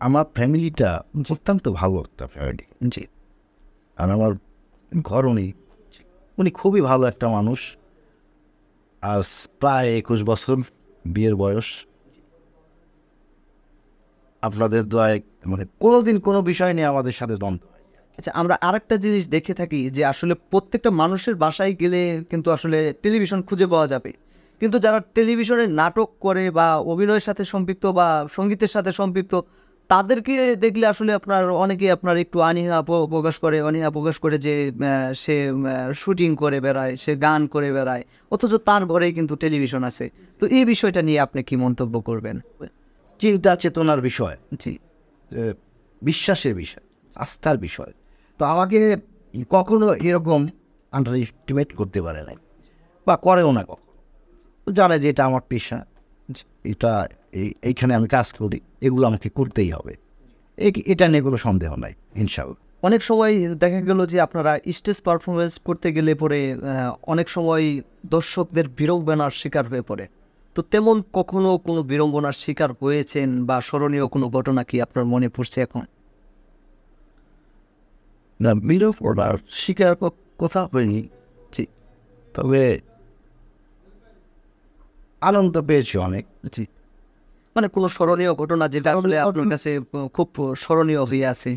Speaker 1: আমার ফ্যামিলিটা অত্যন্ত ভালো একটা ফ্যামিলি।
Speaker 2: জি।
Speaker 1: আর আমার ঘর উনি খুবই ভালো একটা মানুষ। আজ প্রায় 21 বছর বিয়ের বয়স। আপনাদের দয়ায় মানে কোনোদিন কোনো বিষয় নিয়ে আমাদের সাথে দ্বন্দ্ব হয়।
Speaker 2: আচ্ছা, আমরা আরেকটা জিনিস দেখে থাকি যে আসলে প্রত্যেকটা মানুষের বাসায় গেলে কিন্তু আসলে টেলিভিশন খুঁজে পাওয়া যাবে, কিন্তু যারা টেলিভিশনে নাটক করে বা অভিনয়ের সাথে সম্পৃক্ত বা সঙ্গীতের সাথে সম্পৃক্ত, তাদেরকে দেখলে আসলে আপনার অনেকেই আপনার একটু অনীহা প্রকাশ করে যে সে শুটিং করে বেড়ায়, সে গান করে বেড়ায়, অথচ তার ঘরেই কিন্তু টেলিভিশন আছে। তো এই বিষয়টা নিয়ে আপনি কি মন্তব্য করবেন?
Speaker 1: চিন্তা চেতনার বিষয়,
Speaker 2: জি,
Speaker 1: বিশ্বাসের বিষয়, আস্থার বিষয়। তো আমাকে কখনো এরকম আন্ডার এস্টিমেট করতে পারে নাই, বা করেও না কখনো। জানে যে এটা আমার পেশা, এটা এইখানে আমি কাজ করি, এগুলো আমাকে করতেই হবে, এটা নিয়ে কোনো সন্দেহ নাই ইনশাআল্লাহ।
Speaker 2: অনেক সময় দেখা গেল যে আপনারা স্টেজ পারফরমেন্স করতে গেলে পরে অনেক সময় দর্শকদের বিড়ম্বনার শিকার হয়ে পড়ে। তো তেমন কখনো কোনো বিড়ম্বনার শিকার হয়েছেন, বা স্মরণীয় কোনো ঘটনা কি আপনার মনে পড়ছে এখন?
Speaker 1: না, বিড়ম্বনার শিকার কোথাও হয়নি।
Speaker 2: জি।
Speaker 1: তবে আনন্দ পেয়েছি অনেক।
Speaker 2: জি, মানে কোনো স্মরণীয় ঘটনা যেটা আসলে আপনার কাছে খুব স্মরণীয় হয়ে আছে?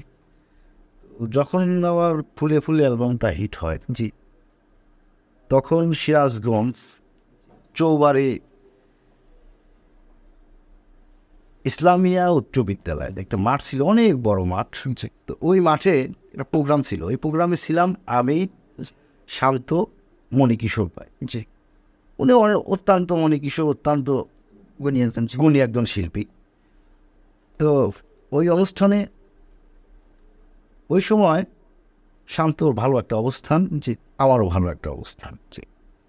Speaker 1: যখন আমার ফুলে ফুলে অ্যালবামটা হিট হয়,
Speaker 2: জি,
Speaker 1: তখন সিরাজগঞ্জ চৌবাড়ি ইসলামিয়া উচ্চ বিদ্যালয় একটা মাঠ ছিল, অনেক বড় মাঠ। তো ওই মাঠে একটা প্রোগ্রাম ছিল, ওই প্রোগ্রামে ছিলাম আমি, শান্ত, মণিকিশোর ভাই।
Speaker 2: জি,
Speaker 1: উনি অত্যন্ত মণিকিশোর অত্যন্ত গুণী একজন শিল্পী। তো ওই অনুষ্ঠানে ওই সময় শান্তর ভালো একটা অবস্থান,
Speaker 2: জি,
Speaker 1: আমারও ভালো একটা অবস্থান। জি,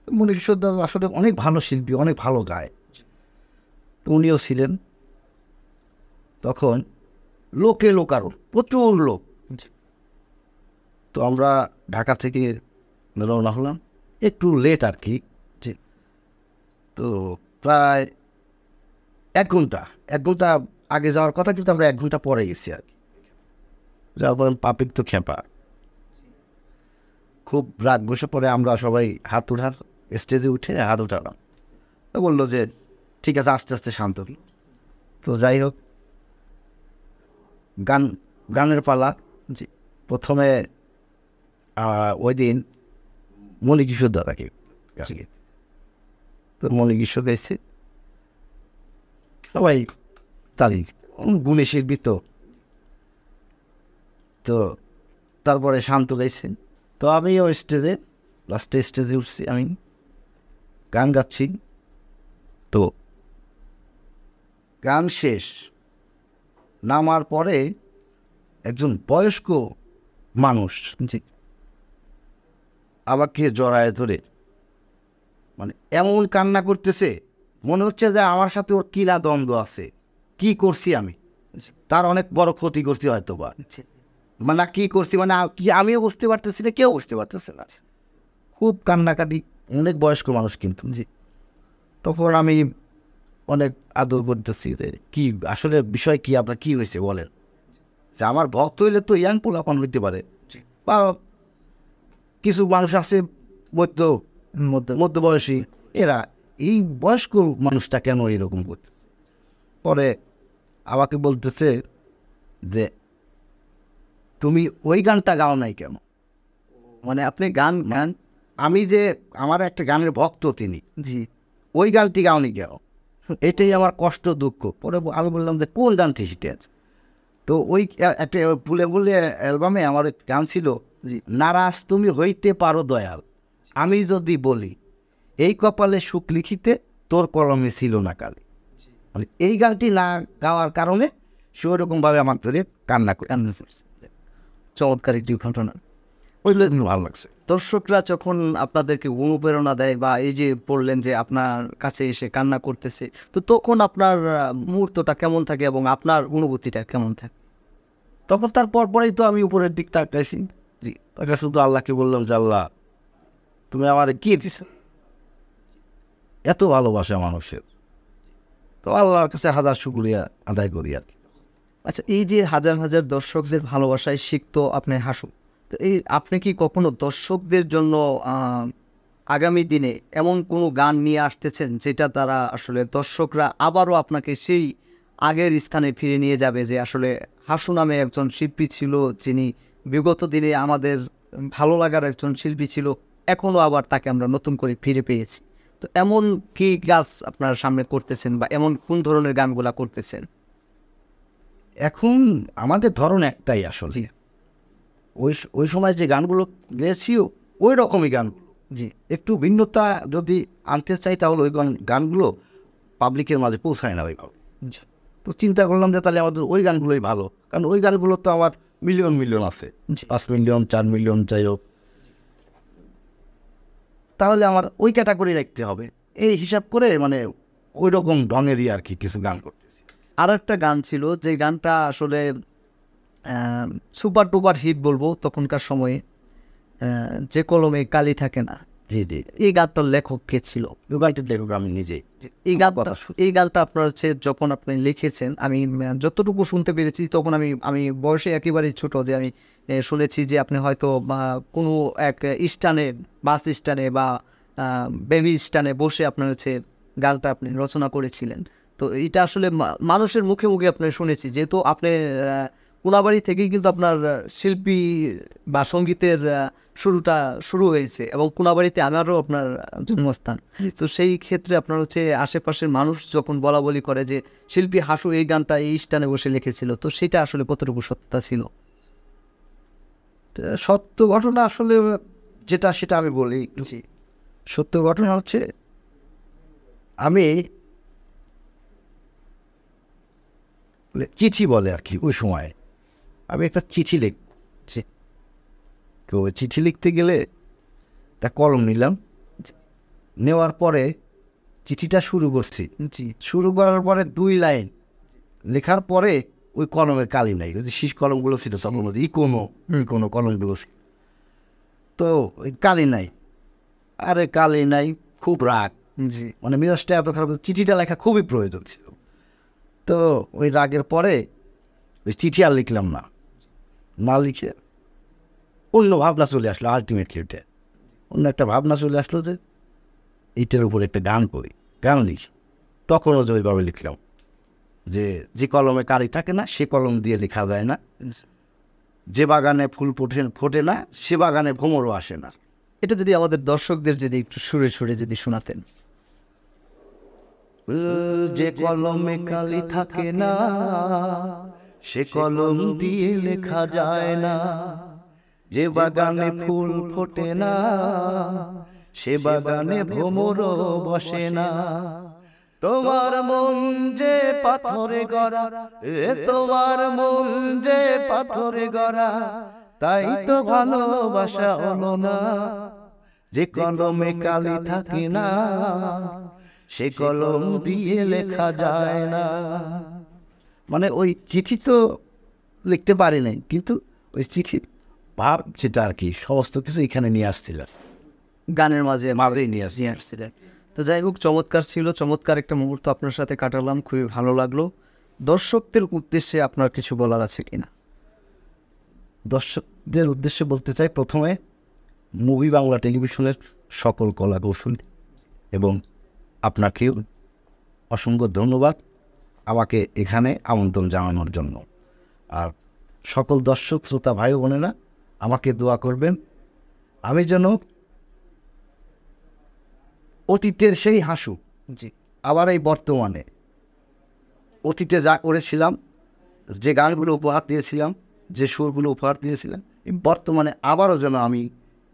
Speaker 1: মণিকিশোর দা আসলে অনেক ভালো শিল্পী, অনেক ভালো গায়। তো উনিও ছিলেন। তখন লোকারণ, প্রচুর লোক। তো আমরা ঢাকা থেকে রওনা হলাম, একটু লেট আর কি।
Speaker 2: জি।
Speaker 1: তো প্রায় এক ঘন্টা আগে যাওয়ার কথা, কিন্তু আমরা 1 ঘন্টা পরে গেছি আর কি। যাওয়ার পরে পাপিক তো খেপা, খুব রাগ বসে পরে আমরা সবাই স্টেজে উঠে হাত উঠালাম। তো বললো যে ঠিক আছে, আস্তে আস্তে শান্ত হল। তো যাই হোক, গানের পালা।
Speaker 2: জি।
Speaker 1: প্রথমে ওই দিন মণিকিশোর দাদাকে, তো মণিকিশোর গাইছে, সবাই তালি গুণী শিল্পী তো তো তারপরে শান্ত গাইছেন, তো আমিও স্টেজে লাস্টে স্টেজে উঠছি, আমি গান গাচ্ছি। তো গান শেষ, নামার পরে একজন বয়স্ক মানুষ
Speaker 2: জি
Speaker 1: আমাকে জড়ায় ধরে মানে এমন কান্না করতেছে, মনে হচ্ছে যে আমার সাথে ওর কিনা দ্বন্দ্ব আছে, কি করছি আমি, তার অনেক বড় ক্ষতি করছি হয়তো বা, মানে কি করছি মানে কি আমিও বুঝতে পারতেছি না, কেউ বুঝতে পারতেছে না, খুব কান্নাকাটি, অনেক বয়স্ক মানুষ কিন্তু।
Speaker 2: জি
Speaker 1: তখন আমি অনেক আদর করতেছি যে কি আসলে বিষয় কি, আপনার কি হয়েছে বলেন, যে আমার ভক্ত হইলে তো ইয়াং পোলাপান হইতে পারে, বা কিছু মানুষ আছে মধ্য মধ্যবয়সী, এরা এই বয়স্ক মানুষটা কেন এরকম করতেছে। পরে আমাকে বলতেছে যে তুমি ওই গানটা গাও নাই কেন,
Speaker 2: মানে আপনি গান গান
Speaker 1: আমি যে আমার একটা গানের ভক্ত তিনি,
Speaker 2: জি
Speaker 1: ওই গানটি গাওনি কেন, এটাই আমার কষ্ট দুঃখ। পরে আমি বললাম যে কোন গানটি সেটা আছে, তো ওই একটা ভুলে ভুলে অ্যালবামে আমার এক গান ছিল,
Speaker 2: জি
Speaker 1: নারাজ তুমি হইতে পারো দয়াল, আমি যদি বলি এই কপালে সুখ লিখিতে তোর কলমে ছিল না কালি। মানে এই গানটি না গাওয়ার কারণে সে ওরকমভাবে আমার ধরে কান্না করে।
Speaker 2: কান্না করছে। চমৎকার একটি ঘটনা।
Speaker 1: ওইগুলো কিন্তু ভালো লাগছে।
Speaker 2: দর্শকরা যখন আপনাদেরকে অনুপ্রেরণা দেয় বা এই যে বললেন যে আপনার কাছে এসে কান্না করতেছে, তো তখন আপনার মুহূর্তটা কেমন থাকে এবং আপনার অনুভূতিটা কেমন থাকে?
Speaker 1: তখন তার পরেই তো আমি উপরের দিক তাকাইছি, জি, তাকে শুধু আল্লাহকে বললাম যে আল্লাহ তুমি আমার কি দিছ, এত ভালোবাসা মানুষের, তো আল্লাহর কাছে হাজার শুকরিয়া আদায় করি আর কি।
Speaker 2: আচ্ছা, এই যে হাজার হাজার দর্শকদের ভালোবাসায় সিক্ত আপনি হাসু, তো এই আপনি কি কখনো দর্শকদের জন্য আগামী দিনে এমন কোনো গান নিয়ে আসতেছেন যেটা তারা আসলে দর্শকরা আবারও আপনাকে সেই আগের স্থানে ফিরে নিয়ে যাবে, যে আসলে হাসু নামে একজন শিল্পী ছিল যিনি বিগত দিনে আমাদের ভালো লাগার একজন শিল্পী ছিল, এখনও আবার তাকে আমরা নতুন করে ফিরে পেয়েছি, তো এমন কি কাজ আপনার সামনে করতেছেন বা এমন কোন ধরনের গানগুলা করতেছেন?
Speaker 1: এখন আমাদের ধরন একটাই আসলে,
Speaker 2: জি
Speaker 1: ওই ওই সময় যে গানগুলো গেয়েছি ওই রকমই গানগুলো,
Speaker 2: জি
Speaker 1: একটু ভিন্নতা যদি আনতে চাই তাহলে ওই গানগুলো পাবলিকের মাঝে পৌঁছায় না ওইভাবে।
Speaker 2: জি
Speaker 1: তো চিন্তা করলাম যে তাহলে আমাদের ওই গানগুলোই ভালো, কারণ ওই গানগুলো তো আমার মিলিয়ন মিলিয়ন আছে,
Speaker 2: জি
Speaker 1: 5 মিলিয়ন 4 মিলিয়ন যাই হোক, তাহলে আমার ওই ক্যাটাগরি রাখতে হবে, এই হিসাব করে মানে ওই রকম ঢঙেরই আর কি কিছু গান করতেছি।
Speaker 2: আর একটা গান ছিল যে গানটা আসলে সুপার টুপার হিট বলবো তখনকার সময়ে, যে কলমে কালি থাকে না,
Speaker 1: জি জি,
Speaker 2: এই গানটার লেখক কে ছিল?
Speaker 1: ওই গানটির লেখক আমি নিজেই।
Speaker 2: এই গানটা আপনার হচ্ছে যখন আপনি লিখেছেন, আমি যতটুকু শুনতে পেরেছি তখন আমি বয়সে একেবারেই ছোট, যে আমি শুনেছি যে আপনি হয়তো কোনো এক স্টানে, বাস স্ট্যান্ডে বা বেবি স্ট্যান্ডে বসে আপনার হচ্ছে গানটা আপনি রচনা করেছিলেন। তো এটা আসলে মানুষের মুখে মুখে আপনি শুনেছি, যেহেতু আপনি কোনাবাড়ি থেকেই কিন্তু আপনার শিল্পী বা সঙ্গীতের শুরুটা শুরু হয়েছে, এবং কোনাবাড়িতে আমারও আপনার জন্মস্থান। তো সেই ক্ষেত্রে আপনার হচ্ছে আশেপাশের মানুষ যখন বলা বলি করে যে শিল্পী হাসু এই গানটা এই স্থানে বসে লিখেছিল, তো সেটা আসলে কতটুকু সত্যতা ছিল?
Speaker 1: সত্য ঘটনা আসলে যেটা সেটা আমি বলি একটু।
Speaker 2: জি
Speaker 1: সত্য ঘটনা হচ্ছে আমি চিঠি বলে আর কি, ওই সময় আমি একটা চিঠি লিখ,
Speaker 2: জি
Speaker 1: তো ওই চিঠি লিখতে গেলে একটা কলম নিলাম, নেওয়ার পরে চিঠিটা শুরু করছি,
Speaker 2: জি
Speaker 1: শুরু করার পরে 2 লাইন লেখার পরে ওই কলমের কালি নাই, ওই যে শীষ কলমগুলো ছিল তখন মধ্যে কোনো কলমগুলো ছিল, তো ওই কালি নাই, আরে কালি নাই, খুব রাগ,
Speaker 2: জি
Speaker 1: মানে মেজাজটা এত খারাপ, চিঠিটা লেখা খুবই প্রয়োজন ছিল। তো ওই রাগের পরে ওই চিঠি আর লিখলাম না, না লিখে অন্য ভাবনা চলে আসলো, আলটিমেটলি ওইটা অন্য একটা ভাবনা চলে আসলো যে এইটার উপর একটা গান করি, গান লিখি। তখনও যে ওইভাবে লিখলাম যে যে কলমে কালি থাকে না সে কলম দিয়ে লেখা যায় না, যে বাগানে ফুল ফোটে না সে বাগানে ভ্রমরও আসে না।
Speaker 2: এটা যদি আমাদের দর্শকদের যদি একটু সুরে সুরে যদি শোনাতেন।
Speaker 1: যে কলমে কালি থাকে না, সে কলম দিয়ে লেখা যায় না। যে বাগানে ফুল ফোটে না, সে বাগানে ভ্রমরও বসে না। তোমার মন যে পাথরে গড়া, তোমার মন যে পাথরে গড়া, তাই তো ভালোবাসা হলো না। যে কলমে কালি থাকে না, সে কলম দিয়ে লেখা যায় না। মানে ওই চিঠি তো লিখতে পারি নাই, কিন্তু ওই চিঠির ভাব যেটা আর কি সমস্ত কিছু এখানে নিয়ে আসছিল,
Speaker 2: গানের মাঝে
Speaker 1: মাঝেই নিয়ে আসছি।
Speaker 2: আসছিলেন। তো যাই হোক, চমৎকার ছিল, চমৎকার একটা মুহূর্ত আপনার সাথে কাটালাম, খুবই ভালো লাগলো। দর্শকদের উদ্দেশ্যে আপনার কিছু বলার আছে কিনা?
Speaker 1: দর্শকদের উদ্দেশ্যে বলতে চাই, প্রথমে মুভি বাংলা টেলিভিশনের সকল কলা কৌশল এবং আপনাকেও অসংখ্য ধন্যবাদ আমাকে এখানে আমন্ত্রণ জানানোর জন্য। আর সকল দর্শক শ্রোতা ভাই বোনেরা আমাকে দোয়া করবেন, আমি যেন অতীতের সেই হাসু
Speaker 2: জি,
Speaker 1: আবার এই বর্তমানে, অতীতে যা করেছিলাম, যে গানগুলো উপহার দিয়েছিলাম, যে সুরগুলো উপহার দিয়েছিলাম, এই বর্তমানে আবারও যেন আমি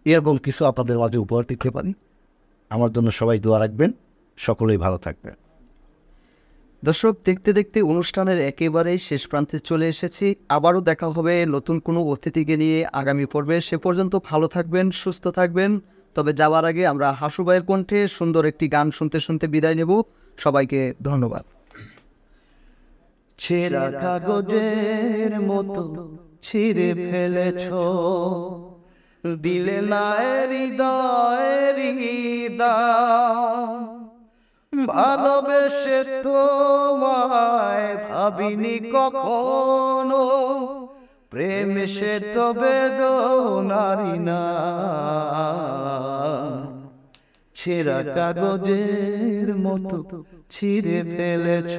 Speaker 1: এরকম কিছু আপনাদের মাঝে উপহার দিতে পারি। আমার জন্য সবাই দোয়া রাখবেন, সকলেই ভালো থাকবেন।
Speaker 2: দর্শক, দেখতে দেখতে অনুষ্ঠানের একেবারেই শেষ প্রান্তে চলে এসেছি। আবারও দেখা হবে নতুন কোনো অতিথিকে নিয়ে আগামী পর্বে। সে পর্যন্ত ভালো থাকবেন, সুস্থ থাকবেন। তবে যাওয়ার আগে আমরা হাসু ভাইয়ের কণ্ঠে সুন্দর একটি গান শুনতে শুনতে বিদায় নেব। সবাইকে ধন্যবাদ।
Speaker 1: ছেঁড়া কাগজের মতো ছিঁড়ে ফেলেছ, দিলে না হৃদয়ের হৃদয়। ভালোবেসে তোমায় ভাবিনি কখনো, প্রেম সে তো বেদনারি না। ছেঁড়া কাগজের মতো ছিঁড়ে ফেলেছ।